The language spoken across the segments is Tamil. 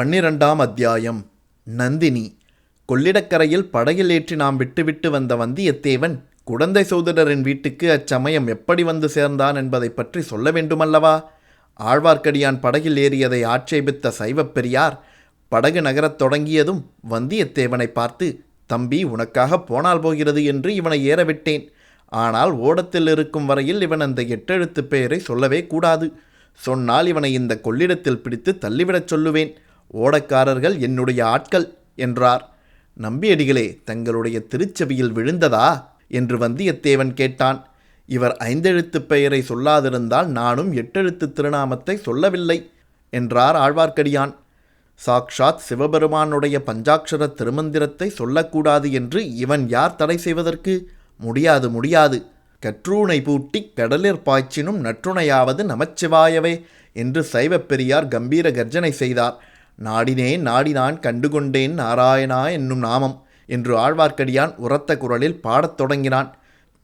12ஆம் அத்தியாயம். நந்தினி. கொள்ளிடக்கரையில் படகில் ஏற்றி நாம் விட்டுவிட்டு வந்த வந்தியத்தேவன் குடந்தை சோதரரின் வீட்டுக்கு அச்சமயம் எப்படி வந்து சேர்ந்தான் என்பதை பற்றி சொல்ல வேண்டுமல்லவா? ஆழ்வார்க்கடியான் படகில் ஏறியதை ஆட்சேபித்த சைவப் பெரியார் படகு நகரத் தொடங்கியதும் வந்தியத்தேவனை பார்த்து, தம்பி, உனக்காக போனால் போகிறது என்று இவனை ஏறவிட்டேன். ஆனால் ஓடத்தில் இருக்கும் வரையில் இவன் அந்த 8 எழுத்து பெயரை சொல்லவே கூடாது. சொன்னால் இவனை இந்த கொள்ளிடத்தில் பிடித்து தள்ளிவிடச் சொல்லுவேன். ஓடக்காரர்கள் என்னுடைய ஆட்கள் என்றார். நம்பியடிகளே, தங்களுடைய திருச்செவியில் விழுந்ததா என்று வந்தியத்தேவன் கேட்டான். இவர் 5 எழுத்து பெயரை சொல்லாதிருந்தால் நானும் 8 எழுத்து திருநாமத்தை சொல்லவில்லை என்றார் ஆழ்வார்க்கடியான். சாக்ஷாத் சிவபெருமானுடைய பஞ்சாட்சர திருமந்திரத்தை சொல்லக்கூடாது என்று இவன் யார் தடை செய்வதற்கு? முடியாது, முடியாது. கற்றூனை பூட்டி கடலிற் பாய்ச்சினும் நற்றுணையாவது நமச்சிவாயவே என்று சைவப் பெரியார் கம்பீர கர்ஜனை செய்தார். நாடினேன், நாடினான், கண்டுகொண்டேன் நாராயணா என்னும் நாமம் என்று ஆழ்வார்க்கடியான் உரத்த குரலில் பாடத் தொடங்கினான்.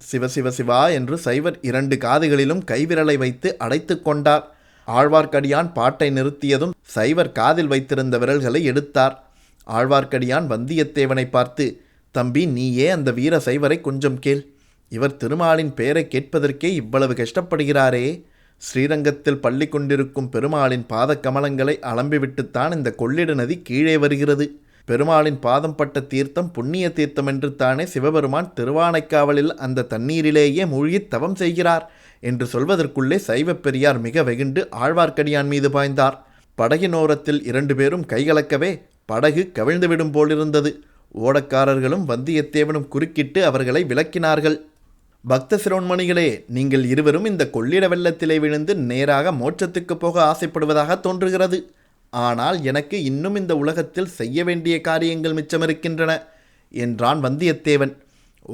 சிவசிவ சிவா என்று சைவர் 2 காதுகளிலும் கைவிரலை வைத்து அடைத்து கொண்டார். ஆழ்வார்க்கடியான் பாட்டை நிறுத்தியதும் சைவர் காதில் வைத்திருந்த விரல்களை எடுத்தார். ஆழ்வார்க்கடியான் வந்தியத்தேவனை பார்த்து, தம்பி, நீயே அந்த வீர சைவரை கொஞ்சம் கேள். இவர் திருமாலின் பெயரை கேட்பதற்கே இவ்வளவு கஷ்டப்படுகிறாரே. ஸ்ரீரங்கத்தில் பள்ளி கொண்டிருக்கும் பெருமாளின் பாத கமலங்களை அலம்பிவிட்டுத்தான் இந்த கொள்ளிட நதி கீழே வருகிறது. பெருமாளின் பாதம் பட்ட தீர்த்தம் புண்ணிய தீர்த்தம் என்று தானே சிவபெருமான் திருவானைக்காவலில் அந்த தண்ணீரிலேயே மூழ்கித் தவம் செய்கிறார் என்று சொல்வதற்குள்ளே சைவப் பெரியார் மிக வெகுண்டு ஆழ்வார்க்கடியான் மீது பாய்ந்தார். படகினோரத்தில் 2 பேரும் கைகலக்கவே படகு கவிழ்ந்துவிடும் போலிருந்தது. ஓடக்காரர்களும் வந்தியத்தேவனும் குறுக்கிட்டு அவர்களை விலக்கினார்கள். பக்த சிரோன்மணிகளே, நீங்கள் இருவரும் இந்த கொள்ளிட வெள்ளத்திலே விழுந்து நேராக மோட்சத்துக்கு போக ஆசைப்படுவதாக தோன்றுகிறது. ஆனால் எனக்கு இன்னும் இந்த உலகத்தில் செய்ய வேண்டிய காரியங்கள் மிச்சமிருக்கின்றன என்றான் வந்தியத்தேவன்.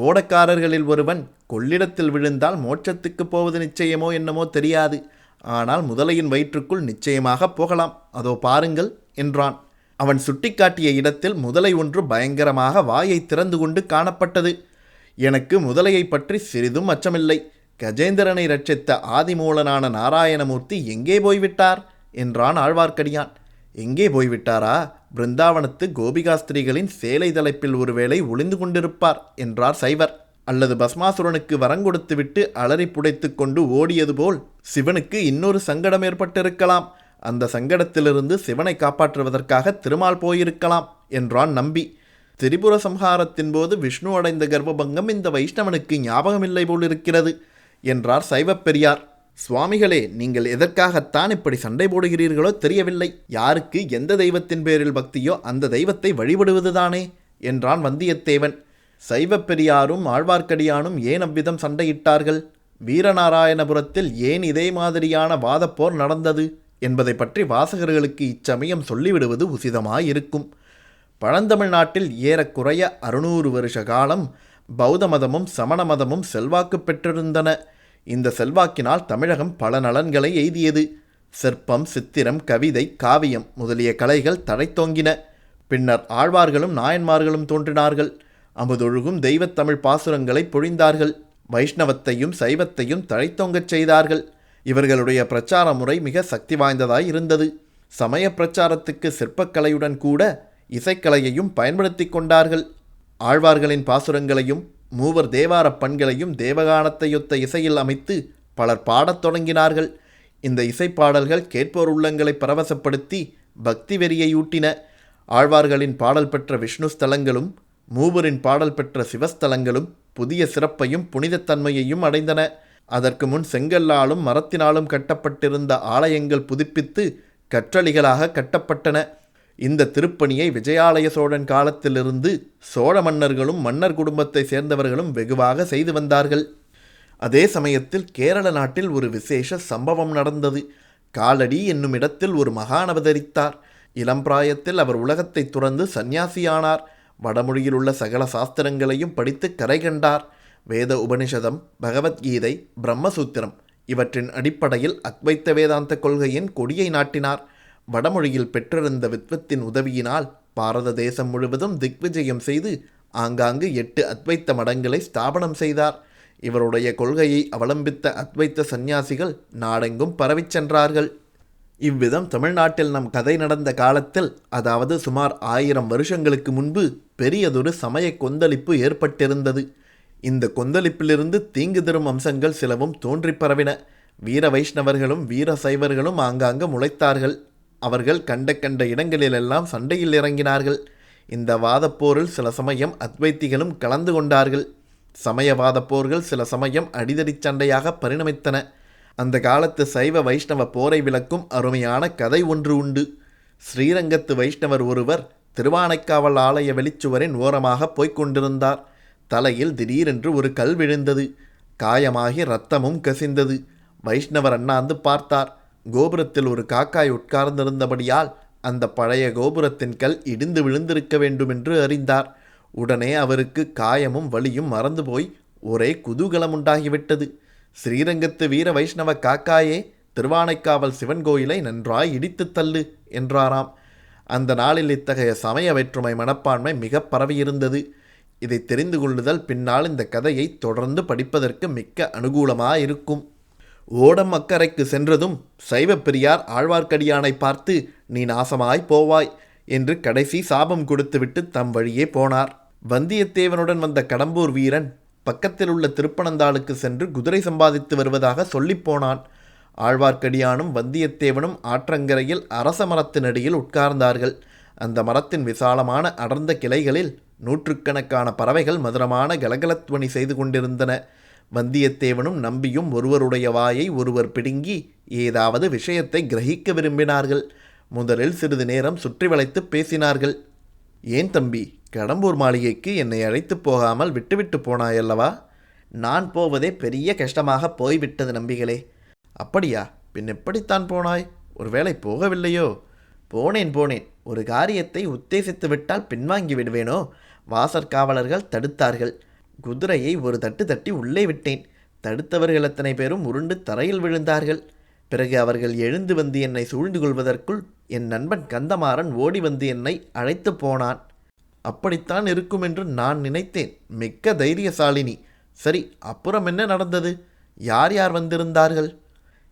ஓடக்காரர்களில் ஒருவன், கொள்ளிடத்தில் விழுந்தால் மோட்சத்துக்கு போவது நிச்சயமோ என்னமோ தெரியாது. ஆனால் முதலையின் வயிற்றுக்குள் நிச்சயமாக போகலாம், அதோ பாருங்கள் என்றான். அவன் சுட்டிக்காட்டிய இடத்தில் முதலை ஒன்று பயங்கரமாக வாயை திறந்து கொண்டு காணப்பட்டது. எனக்கு முதலையை பற்றி சிறிதும் அச்சமில்லை. கஜேந்திரனை ரட்சித்த ஆதிமூலனான நாராயணமூர்த்தி எங்கே போய்விட்டார் என்றான் ஆழ்வார்க்கடியான். எங்கே போய்விட்டாரா? பிருந்தாவனத்து கோபிகாஸ்திரிகளின் சேலை தலைப்பில் ஒருவேளை ஒளிந்து கொண்டிருப்பார் என்றார் சைவர். அல்லது பஸ்மாசுரனுக்கு வரங்கொடுத்துவிட்டு அலறி புடைத்து கொண்டு ஓடியது போல் சிவனுக்கு இன்னொரு சங்கடம் ஏற்பட்டிருக்கலாம். அந்த சங்கடத்திலிருந்து சிவனை காப்பாற்றுவதற்காக திருமால் போயிருக்கலாம் என்றான் நம்பி. திரிபுர சம்ஹாரத்தின் போது விஷ்ணு அடைந்த கர்ப்பபங்கம் இந்த வைஷ்ணவனுக்கு ஞாபகமில்லை போலிருக்கிறது என்றார் சைவப் பெரியார். சுவாமிகளே, நீங்கள் எதற்காகத்தான் இப்படி சண்டை போடுகிறீர்களோ தெரியவில்லை. யாருக்கு எந்த தெய்வத்தின் பேரில் பக்தியோ அந்த தெய்வத்தை வழிபடுவதுதானே என்றான் வந்தியத்தேவன். சைவப் பெரியாரும் ஆழ்வார்க்கடியானும் ஏன் அவ்விதம் சண்டையிட்டார்கள்? வீரநாராயணபுரத்தில் ஏன் இதே மாதிரியான வாதப்போர் நடந்தது என்பதை பற்றி வாசகர்களுக்கு இச்சமயம் சொல்லிவிடுவது உசிதமாயிருக்கும். பழந்தமிழ்நாட்டில் ஏறக்குறைய 600 வருஷ காலம் பௌத்த மதமும் சமண மதமும் செல்வாக்கு பெற்றிருந்தன. இந்த செல்வாக்கினால் தமிழகம் பல நலன்களை எய்தியது. சிற்பம், சித்திரம், கவிதை, காவியம் முதலிய கலைகள் தழைத்தோங்கின. பின்னர் ஆழ்வார்களும் நாயன்மார்களும் தோன்றினார்கள். அமுதொழுகும் தெய்வத்தமிழ் பாசுரங்களை பொழிந்தார்கள். வைஷ்ணவத்தையும் சைவத்தையும் தழைத்தோங்கச் செய்தார்கள். இவர்களுடைய பிரச்சார முறை மிக சக்தி வாய்ந்ததாய் இருந்தது. சமய பிரச்சாரத்துக்கு சிற்பக்கலையுடன் கூட இசைக்கலையையும் பயன்படுத்தி கொண்டார்கள். ஆழ்வார்களின் பாசுரங்களையும் 3 தேவாரப் பண்களையும் தேவகானத்தையொத்த இசையில் அமைத்து பலர் பாடத் தொடங்கினார்கள். இந்த இசைப்பாடல்கள் கேட்போர் உள்ளங்களை பரவசப்படுத்தி பக்தி வெறியையூட்டின. ஆழ்வார்களின் பாடல் பெற்ற விஷ்ணு ஸ்தலங்களும் 3 பாடல் பெற்ற சிவஸ்தலங்களும் புதிய சிறப்பையும் புனிதத்தன்மையையும் அடைந்தன. அதற்கு முன் செங்கல்லாலும் மரத்தினாலும் கட்டப்பட்டிருந்த ஆலயங்கள் புதுப்பித்து கற்றளிகளாக கட்டப்பட்டன. இந்த திருப்பணியை விஜயாலய சோழன் காலத்திலிருந்து சோழ மன்னர்களும் மன்னர் குடும்பத்தை சேர்ந்தவர்களும் வெகுவாக செய்து வந்தார்கள். அதே சமயத்தில் கேரள நாட்டில் ஒரு விசேஷ சம்பவம் நடந்தது. காலடி என்னும் இடத்தில் ஒரு மகான் அவதரித்தார். இளம் பிராயத்தில் அவர் உலகத்தை துறந்து சந்நியாசியானார். வடமொழியில் உள்ள சகல சாஸ்திரங்களையும் படித்து கரை கண்டார். வேத உபனிஷதம், பகவத்கீதை, பிரம்மசூத்திரம் இவற்றின் அடிப்படையில் அத்வைத்த வேதாந்த கொள்கையின் கொடியை நாட்டினார். வடமொழியில் பெற்றிருந்த வித்வத்தின் உதவியினால் பாரத தேசம் முழுவதும் திக்விஜயம் செய்து ஆங்காங்கு 8 அத்வைத்த மடங்களை ஸ்தாபனம் செய்தார். இவருடைய கொள்கையை அவலம்பித்த அத்வைத்த சந்நியாசிகள் நாடெங்கும் பரவிச் சென்றார்கள். இவ்விதம் தமிழ்நாட்டில் நம் கதை நடந்த காலத்தில், அதாவது சுமார் 1000 வருஷங்களுக்கு முன்பு, பெரியதொரு சமய கொந்தளிப்பு ஏற்பட்டிருந்தது. இந்த கொந்தளிப்பிலிருந்து தீங்கு தரும் அம்சங்கள் சிலவும் தோன்றி பரவின. வீர வைஷ்ணவர்களும் வீர சைவர்களும் ஆங்காங்கு முளைத்தார்கள். அவர்கள் கண்ட இடங்களிலெல்லாம் சண்டையில் இறங்கினார்கள். இந்த வாதப்போரில் சில சமயம் அத்வைத்திகளும் கலந்து கொண்டார்கள். சமயவாத போர்கள் சில சமயம் அடிதடி சண்டையாக பரிணமித்தன. அந்த காலத்து சைவ வைஷ்ணவ போரை விளக்கும் அருமையான கதை ஒன்று உண்டு. ஸ்ரீரங்கத்து வைஷ்ணவர் ஒருவர் திருவானைக்காவல் ஆலய வெளிச்சுவரின் ஓரமாக போய்க் கொண்டிருந்தார். தலையில் திடீரென்று ஒரு கல் விழுந்தது. காயமாகி இரத்தமும் கசிந்தது. வைஷ்ணவர் அண்ணாந்து பார்த்தார். கோபுரத்தில் ஒரு காக்காய் உட்கார்ந்திருந்தபடியால் அந்த பழைய கோபுரத்தின் கல் இடிந்து விழுந்திருக்க வேண்டுமென்று அறிந்தார். உடனே அவருக்கு காயமும் வலியும் மறந்து போய் ஒரே குதூகலம் உண்டாகிவிட்டது. ஸ்ரீரங்கத்து வீர வைஷ்ணவ காக்காயே, திருவானைக்காவல் சிவன் கோயிலை நன்றாய் இடித்து தள்ளு என்றாராம். அந்த நாளில் இத்தகைய சமய வேற்றுமை மனப்பான்மை மிக பரவியிருந்தது. இதை தெரிந்து கொள்ளுதல் பின்னால் இந்த கதையை தொடர்ந்து படிப்பதற்கு மிக்க அனுகூலமாயிருக்கும். ஓடம் அக்கறைக்கு சென்றதும் சைவ பெரியார் ஆழ்வார்க்கடியானை பார்த்து, நீ நாசமாய் போவாய் என்று கடைசி சாபம் கொடுத்துவிட்டு தம் வழியே போனார். வந்தியத்தேவனுடன் வந்த கடம்பூர் வீரன் பக்கத்தில் உள்ள திருப்பனந்தாளுக்கு சென்று குதிரை சம்பாதித்து வருவதாக சொல்லிப்போனான். ஆழ்வார்க்கடியானும் வந்தியத்தேவனும் ஆற்றங்கரையில் அரச மரத்தினடியில் உட்கார்ந்தார்கள். அந்த மரத்தின் விசாலமான அடர்ந்த கிளைகளில் நூற்றுக்கணக்கான பறவைகள் மதுரமான கலகலத்வனி செய்து கொண்டிருந்தன. வந்தியத்தேவனும் நம்பியும் ஒருவருடைய வாயை ஒருவர் பிடுங்கி ஏதாவது விஷயத்தை கிரகிக்க விரும்பினார்கள். முதலில் சிறிது நேரம் சுற்றி வளைத்து பேசினார்கள். ஏன் தம்பி, கடம்பூர் மாளிகைக்கு என்னை அழைத்து போகாமல் விட்டுவிட்டு போனாயல்லவா? நான் போவதே பெரிய கஷ்டமாக போய்விட்டது நம்பிகளே. அப்படியா? பின் எப்படித்தான் போனாய்? ஒருவேளை போகவில்லையோ? போனேன். ஒரு காரியத்தை உத்தேசித்து விட்டால் பின்வாங்கி விடுவேனோ? வாசற்காவலர்கள் தடுத்தார்கள். குதிரையை ஒரு தட்டு தட்டி உள்ளே விட்டேன். தடுத்தவர்கள் அத்தனை பேரும் உருண்டு தரையில் விழுந்தார்கள். பிறகு அவர்கள் எழுந்து வந்து என்னை சூழ்ந்து கொள்வதற்குள் என் நண்பன் கந்தமாறன் ஓடி வந்து என்னை அழைத்து போனான். அப்படித்தான் இருக்கும் என்று நான் நினைத்தேன். மிக்க தைரியசாலினி. சரி, அப்புறம் என்ன நடந்தது? யார் யார் வந்திருந்தார்கள்?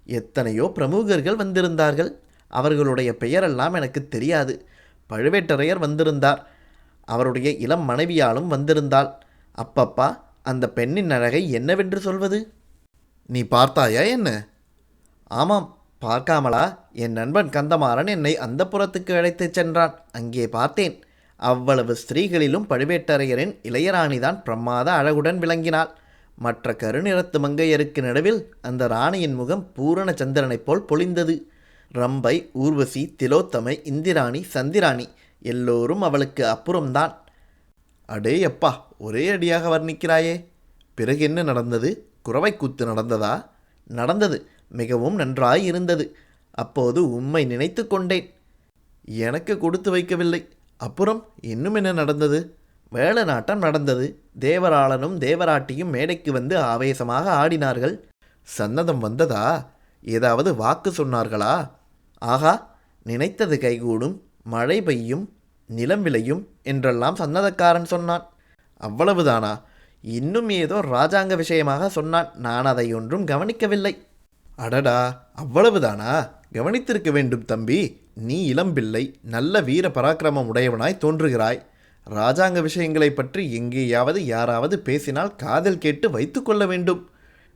எத்தனையோ பிரமுகர்கள் வந்திருந்தார்கள். அவர்களுடைய பெயரெல்லாம் எனக்கு தெரியாது. பழுவேட்டரையர் வந்திருந்தார். அவருடைய இளம் மனைவியாலும் வந்திருந்தாள். அப்பப்பா, அந்த பெண்ணின் அழகை என்னவென்று சொல்வது? நீ பார்த்தாயா என்ன? ஆமாம், பார்க்காமலா? என் நண்பன் கந்தமாறன் என்னை அந்த புறத்துக்கு அழைத்துச் சென்றான். அங்கே பார்த்தேன். அவ்வளவு ஸ்திரீகளிலும் பழுவேட்டரையரின் இளையராணிதான் பிரமாத அழகுடன் விளங்கினாள். மற்ற கருநிறத்து மங்கையருக்கு நடுவில் அந்த ராணியின் முகம் பூரண சந்திரனைப் போல் பொழிந்தது. ரம்பை, ஊர்வசி, திலோத்தமை, இந்திராணி, சந்திராணி எல்லோரும் அவளுக்கு அப்புறம்தான். அடே அப்பா, ஒரே அடியாக வர்ணிக்கிறாயே. பிறகு என்ன நடந்தது? குறவை கூத்து நடந்ததா? நடந்தது. மிகவும் நன்றாய் இருந்தது. அப்போது உம்மை நினைத்து கொண்டேன். எனக்கு கொடுத்து வைக்கவில்லை. அப்புறம் இன்னும் என்ன நடந்தது? வேள நாட்டம் நடந்தது. தேவராளனும் தேவராட்டியும் மேடைக்கு வந்து ஆவேசமாக ஆடினார்கள். சன்னதம் வந்ததா? ஏதாவது வாக்கு சொன்னார்களா? ஆகா, நினைத்தது கைகூடும், மழை பெய்யும், நிலம் விளையும் என்றெல்லாம் சன்னதக்காரன் சொன்னான். அவ்வளவுதானா? இன்னும் ஏதோ ராஜாங்க விஷயமாக சொன்னான். நான் அதை ஒன்றும் கவனிக்கவில்லை. அடடா, அவ்வளவுதானா? கவனித்திருக்க வேண்டும் தம்பி. நீ இளம்பிள்ளை, நல்ல வீர பராக்கிரமம் உடையவனாய் தோன்றுகிறாய். ராஜாங்க விஷயங்களை பற்றி எங்கேயாவது யாராவது பேசினால் காதில் கேட்டு வைத்து கொள்ள வேண்டும்.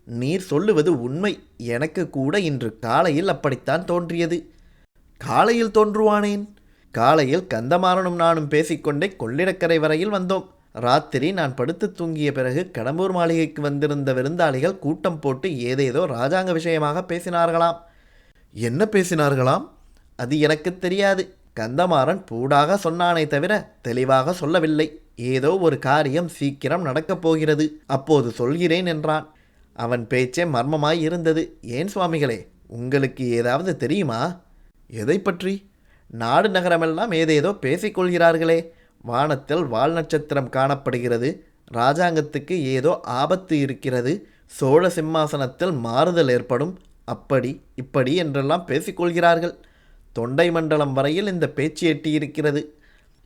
நீர் சொல்லுவது உண்மை. எனக்கு கூட இன்று காலையில் அப்படித்தான் தோன்றியது. காலையில் தோன்றுவானேன்? காலையில் கந்தமாறனும் நானும் பேசிக்கொண்டே கொள்ளிடக்கரை வரையில் வந்தோம். ராத்திரி நான் படுத்து தூங்கிய பிறகு கடம்பூர் மாளிகைக்கு வந்திருந்த விருந்தாளிகள் கூட்டம் போட்டு ஏதேதோ ராஜாங்க விஷயமாக பேசினார்களாம். என்ன பேசினார்களாம்? அது எனக்கு தெரியாது. கந்தமாறன் பூடாக சொன்னானே தவிர தெளிவாக சொல்லவில்லை. ஏதோ ஒரு காரியம் சீக்கிரம் நடக்கப் போகிறது, அப்போது சொல்கிறேன் என்றான். அவன் பேச்சே மர்மமாய் இருந்தது. ஏன் சுவாமிகளே, உங்களுக்கு ஏதாவது தெரியுமா? எதை பற்றி? நாடு நகரமெல்லாம் ஏதேதோ பேசிக்கொள்கிறார்களே. வானத்தில் வால் நட்சத்திரம் காணப்படுகிறது. ராஜாங்கத்துக்கு ஏதோ ஆபத்து இருக்கிறது. சோழ சிம்மாசனத்தில் மாறுதல் ஏற்படும். அப்படி இப்படி என்றெல்லாம் பேசிக்கொள்கிறார்கள். தொண்டை மண்டலம் வரையில் இந்த பேச்சு எட்டியிருக்கிறது.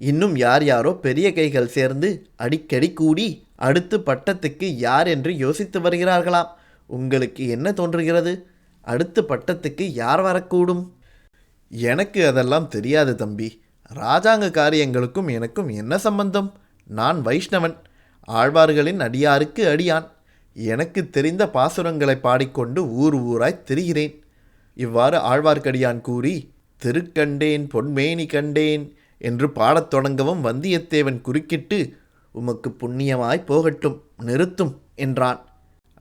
இன்னும் யார் யாரோ பெரிய கைகள் சேர்ந்து அடிக்கடி கூடி அடுத்து பட்டத்துக்கு யார் என்று யோசித்து வருகிறார்களாம். உங்களுக்கு என்ன தோன்றுகிறது? அடுத்து பட்டத்துக்கு யார் வரக்கூடும்? எனக்கு அதெல்லாம் தெரியாது தம்பி. ராஜாங்க காரியங்களுக்கும் எனக்கும் என்ன சம்பந்தம்? நான் வைஷ்ணவன், ஆழ்வார்களின் அடியாருக்கு அடியான். எனக்கு தெரிந்த பாசுரங்களை பாடிக்கொண்டு ஊர் ஊராய் திரிகிறேன். இவ்வாறு ஆழ்வார்க்கடியான் கூறி, திருக்கண்டேன் பொன்மேனி கண்டேன் என்று பாடத் தொடங்கவும் வந்தியத்தேவன் குறுக்கிட்டு, உமக்கு புண்ணியமாய் போகட்டும், நிறுத்தும் என்றான்.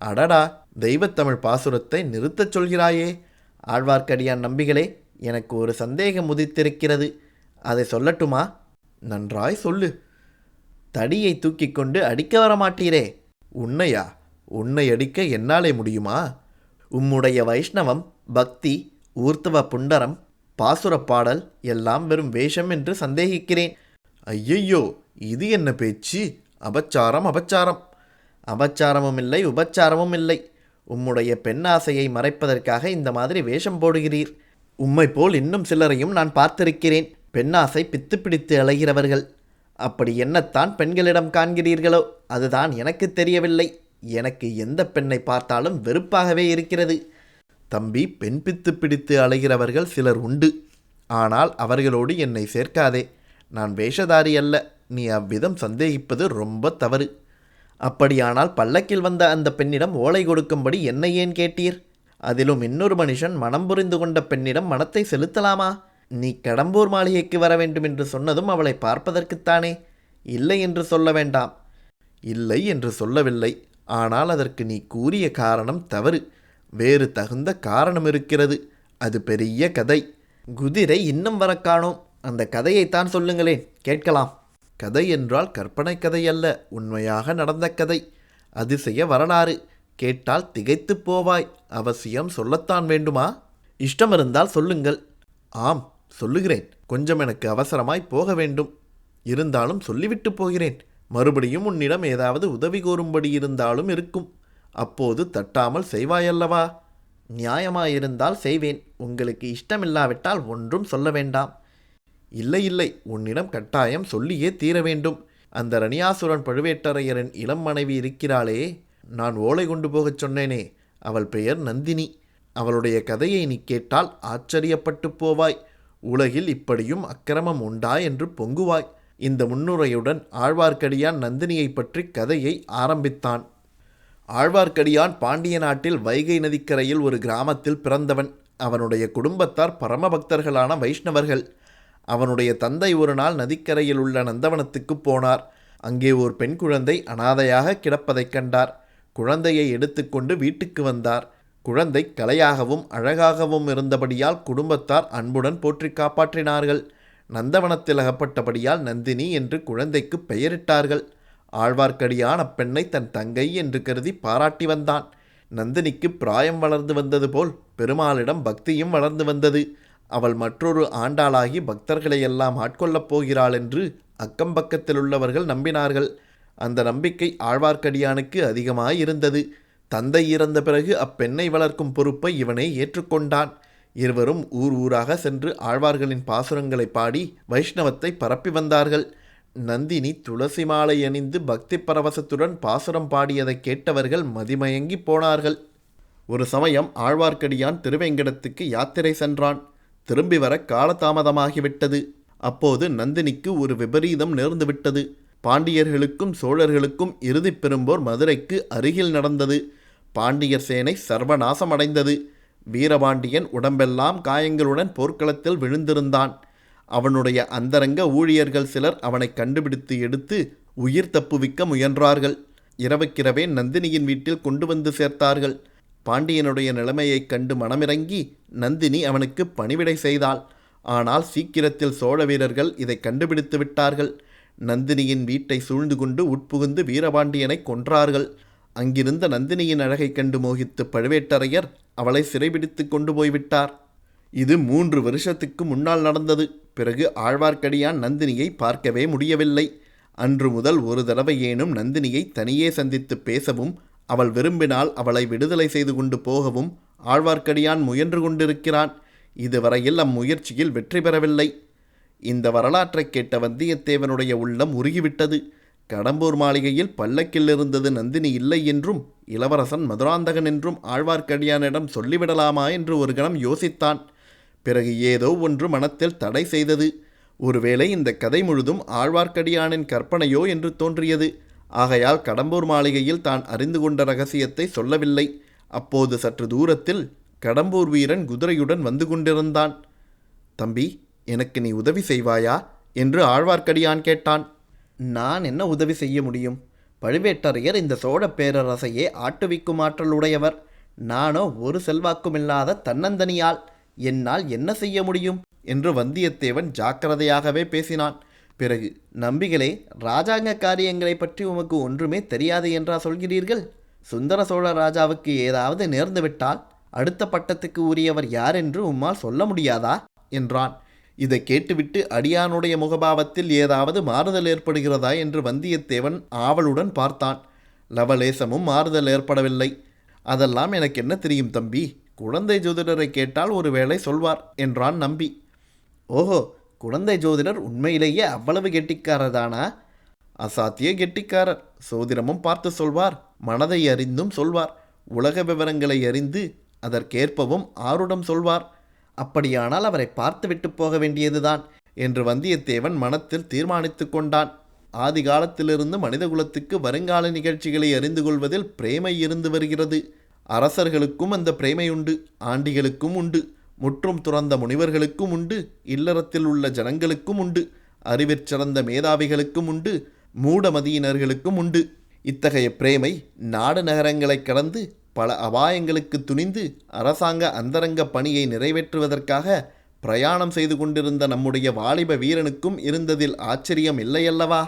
அடடா, தெய்வத்தமிழ் பாசுரத்தை நிறுத்தச் சொல்கிறாயே? ஆழ்வார்க்கடியான் நம்பிகளே, எனக்கு ஒரு சந்தேகம் உதித்திருக்கிறது. அதை சொல்லட்டுமா? நன்றாய் சொல்லு. தடியை தூக்கி கொண்டு அடிக்க வரமாட்டீரே? உன்னையா? உன்னை அடிக்க என்னாலே முடியுமா? உம்முடைய வைஷ்ணவம், பக்தி, ஊர்த்துவ புண்டரம், பாசுரப்பாடல் எல்லாம் வெறும் வேஷம் என்று சந்தேகிக்கிறேன். ஐயையோ, இது என்ன பேச்சு? அபச்சாரம், அபச்சாரம். அபச்சாரமும் இல்லை, உபச்சாரமும் இல்லை. உம்முடைய பெண்ணாசையை மறைப்பதற்காக இந்த மாதிரி வேஷம் போடுகிறீர். உம்மை போல் இன்னும் சிலரையும் நான் பார்த்திருக்கிறேன். பெண்ணாசை பித்து பிடித்து அலைகிறவர்கள். அப்படி என்னத்தான் பெண்களிடம் காண்கிறீர்களோ அதுதான் எனக்கு தெரியவில்லை. எனக்கு எந்த பெண்ணை பார்த்தாலும் வெறுப்பாகவே இருக்கிறது. தம்பி, பெண் பித்து பிடித்து அலைகிறவர்கள் சிலர் உண்டு. ஆனால் அவர்களோடு என்னை சேர்க்காதே. நான் வேஷதாரி அல்ல. நீ அவ்விதம் சந்தேகிப்பது ரொம்ப தவறு. அப்படியானால் பல்லக்கில் வந்த அந்த பெண்ணிடம் ஓலை கொடுக்கும்படி என்னை ஏன் கேட்டீர்? அதிலும் இன்னொரு மனுஷன் மனம் புரிந்து கொண்ட பெண்ணிடம் மனத்தை செலுத்தலாமா? நீ கடம்பூர் மாளிகைக்கு வர வேண்டும் என்று சொன்னதும் அவளை பார்ப்பதற்குத்தானே? இல்லை என்று சொல்ல வேண்டாம். இல்லை என்று சொல்லவில்லை. ஆனால் அதற்கு நீ கூறிய காரணம் தவறு. வேறு தகுந்த காரணம் இருக்கிறது. அது பெரிய கதை. குதிரை இன்னும் வர காணோம். அந்த கதையைத்தான் சொல்லுங்களேன், கேட்கலாம். கதை என்றால் கற்பனை கதை அல்ல, உண்மையாக நடந்த கதை. அதிசய வரலாறு. கேட்டால் திகைத்து போவாய். அவசியம் சொல்லத்தான் வேண்டுமா? இஷ்டம் இருந்தால் சொல்லுங்கள். ஆம், சொல்லுகிறேன். கொஞ்சம் எனக்கு அவசரமாய் போக வேண்டும். இருந்தாலும் சொல்லிவிட்டு போகிறேன். மறுபடியும் உன்னிடம் ஏதாவது உதவி கோரும்படி இருந்தாலும் இருக்கும். அப்போது தட்டாமல் செய்வாயல்லவா? நியாயமாயிருந்தால் செய்வேன். உங்களுக்கு இஷ்டமில்லாவிட்டால் ஒன்றும் சொல்ல வேண்டாம். இல்லை இல்லை, உன்னிடம் கட்டாயம் சொல்லியே தீர வேண்டும். அந்த ரணியாசுரன் பழுவேட்டரையரின் இளம் மனைவி இருக்கிறாளே, நான் ஓலை கொண்டு போகச் சொன்னேனே, அவள் பெயர் நந்தினி. அவளுடைய கதையை நீ கேட்டால் ஆச்சரியப்பட்டு போவாய். உலகில் இப்படியும் அக்கிரமம் உண்டா என்று பொங்குவாய். இந்த முன்னுரையுடன் ஆழ்வார்க்கடியான் நந்தினியை பற்றி கதையை ஆரம்பித்தான். ஆழ்வார்க்கடியான் பாண்டிய நாட்டில் வைகை நதிக்கரையில் ஒரு கிராமத்தில் பிறந்தவன். அவனுடைய குடும்பத்தார் பரமபக்தர்களான வைஷ்ணவர்கள். அவனுடைய தந்தை ஒரு நாள் நதிக்கரையில் உள்ள நந்தவனத்துக்கு போனார். அங்கே ஒரு பெண் குழந்தை அனாதையாக கிடப்பதைக் கண்டார். குழந்தையை எடுத்துக்கொண்டு வீட்டுக்கு வந்தார். குழந்தை கலையாகவும் அழகாகவும் இருந்தபடியால் குடும்பத்தார் அன்புடன் போற்றி காப்பாற்றினார்கள். நந்தவனத்தில் அகப்பட்டபடியால் நந்தினி என்று குழந்தைக்கு பெயரிட்டார்கள். ஆழ்வார்க்கடியான் அப்பெண்ணை தன் தங்கை என்று கருதி பாராட்டி வந்தான். நந்தினிக்கு பிராயம் வளர்ந்து வந்தது போல் பெருமாளிடம் பக்தியும் வளர்ந்து வந்தது. அவள் மற்றொரு ஆண்டாளாகி பக்தர்களையெல்லாம் ஆட்கொள்ளப் போகிறாள் என்று அக்கம்பக்கத்தில் உள்ளவர்கள் நம்பினார்கள். அந்த நம்பிக்கை ஆழ்வார்க்கடியானுக்கு அதிகமாயிருந்தது. தந்தை இறந்த பிறகு அப்பெண்ணை வளர்க்கும் பொறுப்பை இவனே ஏற்றுக்கொண்டான். இருவரும் ஊர் ஊராக சென்று ஆழ்வார்களின் பாசுரங்களை பாடி வைஷ்ணவத்தை பரப்பி வந்தார்கள். நந்தினி துளசி மாலை அணிந்து பக்தி பரவசத்துடன் பாசுரம் பாடியதை கேட்டவர்கள் மதிமயங்கி போனார்கள். ஒரு சமயம் ஆழ்வார்க்கடியான் திருவேங்கடத்துக்கு யாத்திரை சென்றான். திரும்பி வர காலதாமதமாகிவிட்டது. அப்போது நந்தினிக்கு ஒரு விபரீதம் நேர்ந்துவிட்டது. பாண்டியர்களுக்கும் சோழர்களுக்கும் இறுதிப் பெரும்போர் மதுரைக்கு அருகில் நடந்தது. பாண்டியர் சேனை சர்வநாசமடைந்தது. வீரபாண்டியன் உடம்பெல்லாம் காயங்களுடன் போர்க்களத்தில் விழுந்திருந்தான். அவனுடைய அந்தரங்க ஊழியர்கள் சிலர் அவனை கண்டுபிடித்து எடுத்து உயிர் தப்புவிக்க முயன்றார்கள். இரவுக்கிரவே நந்தினியின் வீட்டில் கொண்டு வந்து சேர்த்தார்கள். பாண்டியனுடைய நிலைமையைக் கண்டு மனமிறங்கி நந்தினி அவனுக்கு பணிவிடை செய்தாள். ஆனால் சீக்கிரத்தில் சோழ வீரர்கள் இதை கண்டுபிடித்து விட்டார்கள். நந்தினியின் வீட்டை சூழ்ந்து கொண்டு உட்புகுந்து வீரபாண்டியனை கொன்றார்கள். அங்கிருந்த நந்தினியின் அழகை கண்டு மோகித்து பழுவேட்டரையர் அவளை சிறைபிடித்து கொண்டு போய்விட்டார். இது 3 வருஷத்துக்கு முன்னால் நடந்தது. பிறகு ஆழ்வார்க்கடியான் நந்தினியை பார்க்கவே முடியவில்லை. அன்று முதல் ஒரு தடவையேனும் நந்தினியை தனியே சந்தித்து பேசவும், அவள் விரும்பினால் அவளை விடுதலை செய்து கொண்டு போகவும் ஆழ்வார்க்கடியான் முயன்று கொண்டிருக்கிறான். இதுவரையில் அம்முயற்சியில் வெற்றி பெறவில்லை. இந்த வரலாற்றை கேட்ட வந்தியத்தேவனுடைய உள்ளம் உருகிவிட்டது. கடம்பூர் மாளிகையில் பல்லக்கில் இருந்தது நந்தினி இல்லை என்றும் இளவரசன் மதுராந்தகன் என்றும் ஆழ்வார்க்கடியானிடம் சொல்லிவிடலாமா என்று ஒரு கணம் யோசித்தான். பிறகு ஏதோ ஒன்று மனத்தில் தடை செய்தது. ஒருவேளை இந்த கதை முழுதும் ஆழ்வார்க்கடியானின் கற்பனையோ என்று தோன்றியது. ஆகையால் கடம்பூர் மாளிகையில் தான் அறிந்து கொண்ட ரகசியத்தை சொல்லவில்லை. அப்போது சற்று தூரத்தில் கடம்பூர் வீரன் குதிரையுடன் வந்து கொண்டிருந்தான். தம்பி, எனக்கு நீ உதவி செய்வாயா என்று ஆழ்வார்க்கடியான் கேட்டான். நான் என்ன உதவி செய்ய முடியும்? பழுவேட்டரையர் இந்த சோழ பேரரசையே ஆட்டுவிக்கும் ஆற்றல் உடையவர். நானோ ஒரு செல்வாக்குமில்லாத தன்னந்தனியால். என்னால் என்ன செய்ய முடியும் என்று வந்தியத்தேவன் ஜாக்கிரதையாகவே பேசினான். பிறகு, நம்பிகளே, இராஜாங்க காரியங்களை பற்றி உமக்கு ஒன்றுமே தெரியாது என்றா சொல்கிறீர்கள்? சுந்தர சோழ ராஜாவுக்கு ஏதாவது நேர்ந்துவிட்டால் அடுத்த பட்டத்துக்கு உரியவர் யார் என்று உம்மால் சொல்ல முடியாதா என்றான். இதை கேட்டுவிட்டு அடியானுடைய முகபாவத்தில் ஏதாவது மாறுதல் ஏற்படுகிறதா என்று வந்தியத்தேவன் ஆவலுடன் பார்த்தான். லவலேசமும் மாறுதல் ஏற்படவில்லை. அதெல்லாம் எனக்கு என்ன தெரியும் தம்பி? குழந்தை ஜோதிடரை கேட்டால் ஒருவேளை சொல்வார் என்றான் நம்பி. ஓஹோ, குழந்தை ஜோதிடர் உண்மையிலேயே அவ்வளவு கெட்டிக்காரதானா? அசாத்திய கெட்டிக்காரர். சோதிடமும் பார்த்து சொல்வார், மனதை அறிந்தும் சொல்வார், உலக விவரங்களை அறிந்து அதற்கேற்பவும் ஆருடம் சொல்வார். அப்படியானால் அவரை பார்த்துவிட்டு போக வேண்டியதுதான் என்று வந்தியத்தேவன் மனத்தில் தீர்மானித்து கொண்டான். ஆதி காலத்திலிருந்து மனிதகுலத்துக்கு வருங்கால நிகழ்ச்சிகளை அறிந்து கொள்வதில் பிரேமை இருந்து வருகிறது. அரசர்களுக்கும் அந்த பிரேமை உண்டு, ஆண்டிகளுக்கும் உண்டு, முற்றும் துறந்த முனிவர்களுக்கும் உண்டு, இல்லறத்தில் உள்ள ஜனங்களுக்கும் உண்டு, அறிவிற் சிறந்த மேதாவிகளுக்கும் உண்டு, மூடமதியினர்களுக்கும் உண்டு. இத்தகைய பிரேமை நாடு நகரங்களை கடந்து பல அபாயங்களுக்கு துணிந்து அரசாங்க அந்தரங்க பணியை நிறைவேற்றுவதற்காக பிரயாணம் செய்து கொண்டிருந்த நம்முடைய வாலிப வீரனுக்கும் இருந்ததில் ஆச்சரியம் இல்லையல்லவா?